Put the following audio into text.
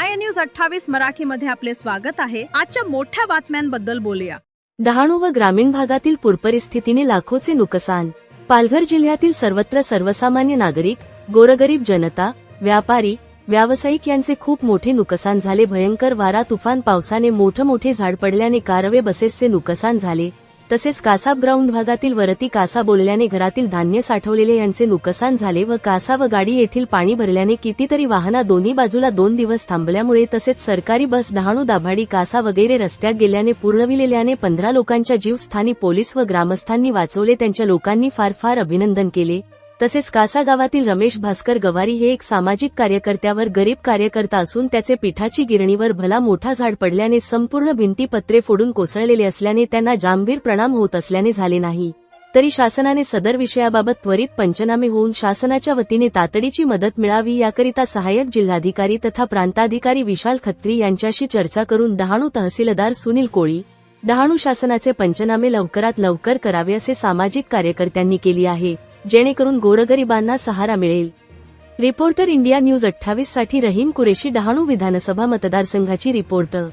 I news 28 मराठीमध्ये आपले स्वागत आहे। आजच्या मोठ्या बातम्यांबद्दल बोलूया। डहाणू व ग्रामीण भागातील पूरपरिस्थितीने लाखोचे नुकसान। पालघर जिल्ह्यातील सर्वत्र सर्वसामान्य नागरिक, गोरगरीब जनता, व्यापारी, व्यावसायिक यांचे खूप मोठे नुकसान झाले। भयंकर वारा तुफान पावसाने मोठे झाड पडल्याने कारवे बसेसचे नुकसान झाले। तसेच कासाब ग्राउंड भागातील वरती कासा बोलल्याने घरातील धान्य साठवलेले यांचे नुकसान झाले व कासा व गाडी येथील पाणी भरल्याने कितीतरी वाहना दोन्ही बाजूला 2 दिवस थांबल्यामुळे तसेच सरकारी बस डहाणू दाभाडी कासा वगैरे रस्त्यात गेल्याने पूर्णविलेल्याने 15 लोकांच्या जीव स्थानिक पोलीस व ग्रामस्थांनी वाचवले। त्यांच्या लोकांनी फार अभिनंदन केले। तसेच कासा गावातील रमेश भास्कर गवारी हे एक सामाजिक कार्यकर्त्यावर गरीब कार्यकर्ता असून त्याचे पिठाची गिरणीवर भला मोठा झाड पडल्याने संपूर्ण भिंती पत्रे फोडून कोसळलेले असल्याने त्यांना जांभीर परिणाम होत असल्याने झाले नाही। तरी शासनाने सदर विषयाबाबत त्वरित पंचनामे होऊन शासनाच्या वतीने तातडीची मदत मिळावी याकरिता सहाय्यक जिल्हाधिकारी तथा प्रांताधिकारी विशाल खत्री यांच्याशी चर्चा करून डहाणू तहसीलदार सुनील कोळी, डहाणू शासनाचे पंचनामे लवकरात लवकर करावे असे सामाजिक कार्यकर्त्यांनी केली आहे, जेणेकरून गोरगरिबांना सहारा मिळेल। रिपोर्टर इंडिया न्यूज 28 साठी रहीम कुरेशी, डहाणू विधानसभा मतदारसंघाची रिपोर्टर।